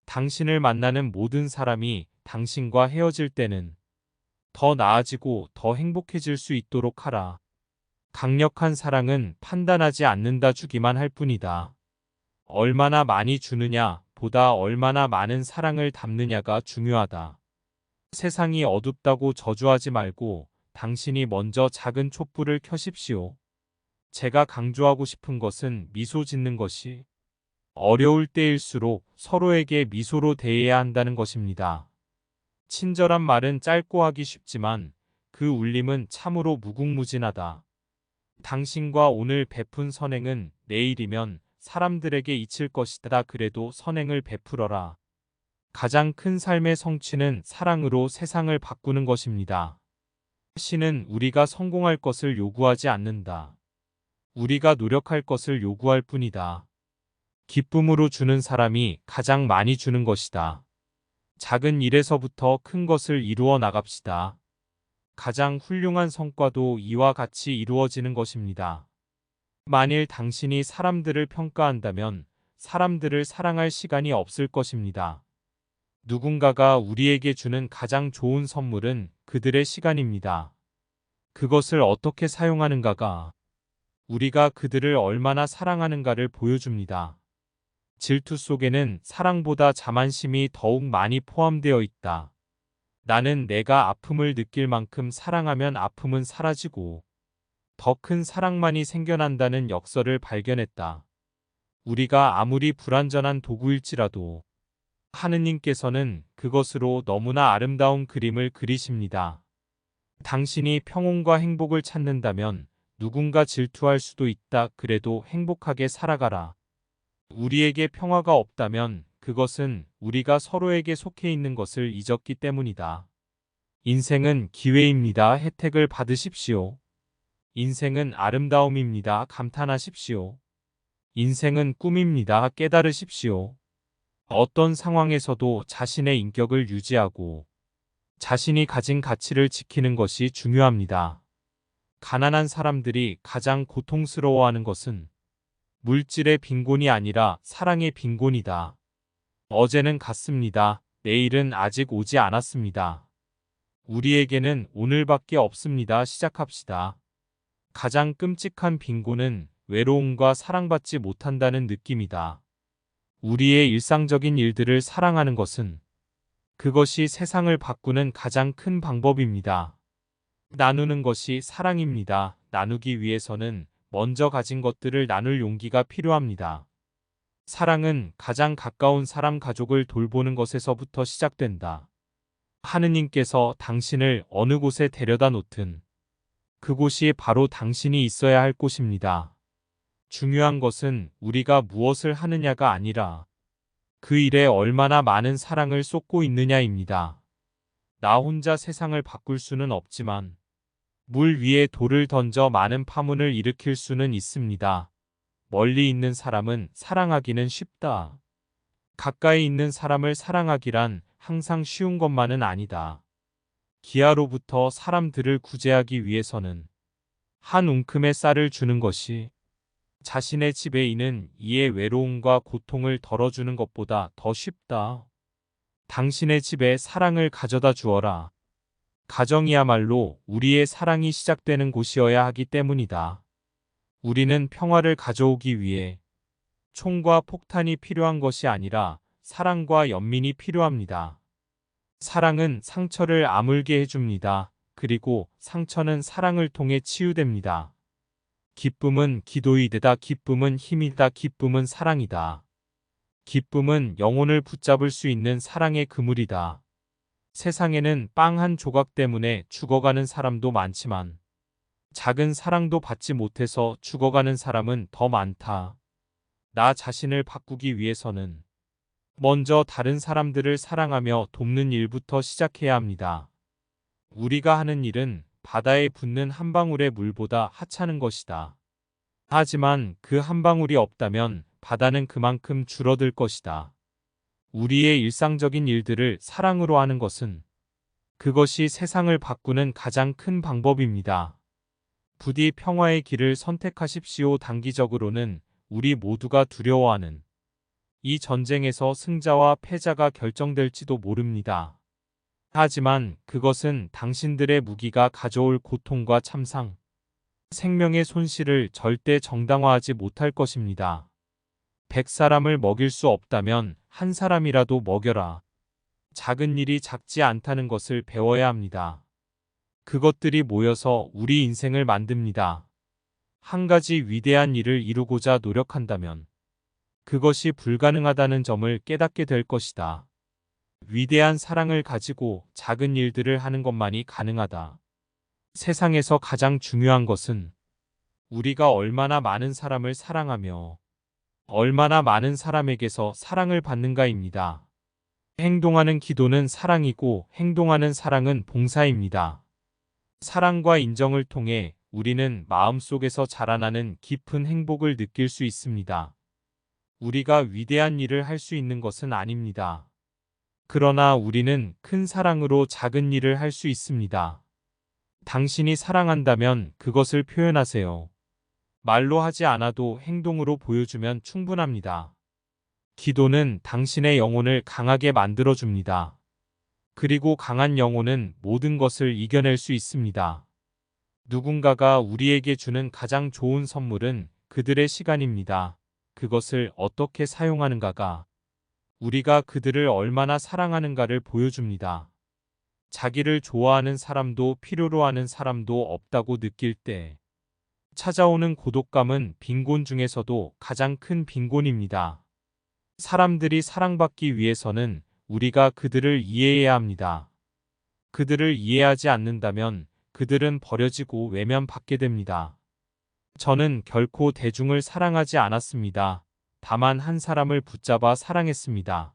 당신을 만나는 모든 사람이 당신과 헤어질 때는 더 나아지고 더 행복해질 수 있도록 하라. 강력한 사랑은 판단하지 않는다 주기만 할 뿐이다. 얼마나 많이 주느냐 보다 얼마나 많은 사랑을 담느냐가 중요하다. 세상이 어둡다고 저주하지 말고 당신이 먼저 작은 촛불을 켜십시오. 제가 강조하고 싶은 것은 미소 짓는 것이 어려울 때일수록 서로에게 미소로 대해야 한다는 것입니다. 친절한 말은 짧고 하기 쉽지만 그 울림은 참으로 무궁무진하다. 당신과 오늘 베푼 선행은 내일이면 사람들에게 잊힐 것이다. 그래도 선행을 베풀어라. 가장 큰 삶의 성취는 사랑으로 세상을 바꾸는 것입니다. 신은 우리가 성공할 것을 요구하지 않는다. 우리가 노력할 것을 요구할 뿐이다. 기쁨으로 주는 사람이 가장 많이 주는 것이다. 작은 일에서부터 큰 것을 이루어 나갑시다. 가장 훌륭한 성과도 이와 같이 이루어지는 것입니다. 만일 당신이 사람들을 평가한다면 사람들을 사랑할 시간이 없을 것입니다. 누군가가 우리에게 주는 가장 좋은 선물은 그들의 시간입니다. 그것을 어떻게 사용하는가가 우리가 그들을 얼마나 사랑하는가를 보여줍니다. 질투 속에는 사랑보다 자만심이 더욱 많이 포함되어 있다. 나는 내가 아픔을 느낄 만큼 사랑하면 아픔은 사라지고 더 큰 사랑만이 생겨난다는 역설을 발견했다. 우리가 아무리 불완전한 도구일지라도 하느님께서는 그것으로 너무나 아름다운 그림을 그리십니다. 당신이 평온과 행복을 찾는다면 누군가 질투할 수도 있다. 그래도 행복하게 살아가라. 우리에게 평화가 없다면 그것은 우리가 서로에게 속해 있는 것을 잊었기 때문이다. 인생은 기회입니다. 혜택을 받으십시오. 인생은 아름다움입니다. 감탄하십시오. 인생은 꿈입니다. 깨달으십시오. 어떤 상황에서도 자신의 인격을 유지하고 자신이 가진 가치를 지키는 것이 중요합니다. 가난한 사람들이 가장 고통스러워하는 것은 물질의 빈곤이 아니라 사랑의 빈곤이다. 어제는 갔습니다. 내일은 아직 오지 않았습니다. 우리에게는 오늘밖에 없습니다. 시작합시다. 가장 끔찍한 빈곤은 외로움과 사랑받지 못한다는 느낌이다. 우리의 일상적인 일들을 사랑하는 것은 그것이 세상을 바꾸는 가장 큰 방법입니다. 나누는 것이 사랑입니다. 나누기 위해서는 먼저 가진 것들을 나눌 용기가 필요합니다. 사랑은 가장 가까운 사람 가족을 돌보는 것에서부터 시작된다. 하느님께서 당신을 어느 곳에 데려다 놓든 그곳이 바로 당신이 있어야 할 곳입니다. 중요한 것은 우리가 무엇을 하느냐가 아니라 그 일에 얼마나 많은 사랑을 쏟고 있느냐입니다. 나 혼자 세상을 바꿀 수는 없지만 물 위에 돌을 던져 많은 파문을 일으킬 수는 있습니다. 멀리 있는 사람은 사랑하기는 쉽다. 가까이 있는 사람을 사랑하기란 항상 쉬운 것만은 아니다. 기아로부터 사람들을 구제하기 위해서는 한 움큼의 쌀을 주는 것이 자신의 집에 있는 이의 외로움과 고통을 덜어주는 것보다 더 쉽다. 당신의 집에 사랑을 가져다 주어라. 가정이야말로 우리의 사랑이 시작되는 곳이어야 하기 때문이다. 우리는 평화를 가져오기 위해 총과 폭탄이 필요한 것이 아니라 사랑과 연민이 필요합니다. 사랑은 상처를 아물게 해줍니다. 그리고 상처는 사랑을 통해 치유됩니다. 기쁨은 기도이되다. 기쁨은 힘이다. 기쁨은 사랑이다. 기쁨은 영혼을 붙잡을 수 있는 사랑의 그물이다. 세상에는 빵 한 조각 때문에 죽어가는 사람도 많지만 작은 사랑도 받지 못해서 죽어가는 사람은 더 많다. 나 자신을 바꾸기 위해서는 먼저 다른 사람들을 사랑하며 돕는 일부터 시작해야 합니다. 우리가 하는 일은 바다에 붓는 한 방울의 물보다 하찮은 것이다. 하지만 그 한 방울이 없다면 바다는 그만큼 줄어들 것이다. 우리의 일상적인 일들을 사랑으로 하는 것은 그것이 세상을 바꾸는 가장 큰 방법입니다. 부디 평화의 길을 선택하십시오. 단기적으로는 우리 모두가 두려워하는 이 전쟁에서 승자와 패자가 결정될지도 모릅니다. 하지만 그것은 당신들의 무기가 가져올 고통과 참상, 생명의 손실을 절대 정당화하지 못할 것입니다. 100사람을 먹일 수 없다면 한 사람이라도 먹여라. 작은 일이 작지 않다는 것을 배워야 합니다. 그것들이 모여서 우리 인생을 만듭니다. 한 가지 위대한 일을 이루고자 노력한다면 그것이 불가능하다는 점을 깨닫게 될 것이다. 위대한 사랑을 가지고 작은 일들을 하는 것만이 가능하다. 세상에서 가장 중요한 것은 우리가 얼마나 많은 사람을 사랑하며 얼마나 많은 사람에게서 사랑을 받는가입니다. 행동하는 기도는 사랑이고 행동하는 사랑은 봉사입니다. 사랑과 인정을 통해 우리는 마음속에서 자라나는 깊은 행복을 느낄 수 있습니다. 우리가 위대한 일을 할 수 있는 것은 아닙니다. 그러나 우리는 큰 사랑으로 작은 일을 할 수 있습니다. 당신이 사랑한다면 그것을 표현하세요. 말로 하지 않아도 행동으로 보여주면 충분합니다. 기도는 당신의 영혼을 강하게 만들어줍니다. 그리고 강한 영혼은 모든 것을 이겨낼 수 있습니다. 누군가가 우리에게 주는 가장 좋은 선물은 그들의 시간입니다. 그것을 어떻게 사용하는가가 우리가 그들을 얼마나 사랑하는가를 보여줍니다. 자기를 좋아하는 사람도 필요로 하는 사람도 없다고 느낄 때 찾아오는 고독감은 빈곤 중에서도 가장 큰 빈곤입니다. 사람들이 사랑받기 위해서는 우리가 그들을 이해해야 합니다. 그들을 이해하지 않는다면 그들은 버려지고 외면받게 됩니다. 저는 결코 대중을 사랑하지 않았습니다. 다만 한 사람을 붙잡아 사랑했습니다.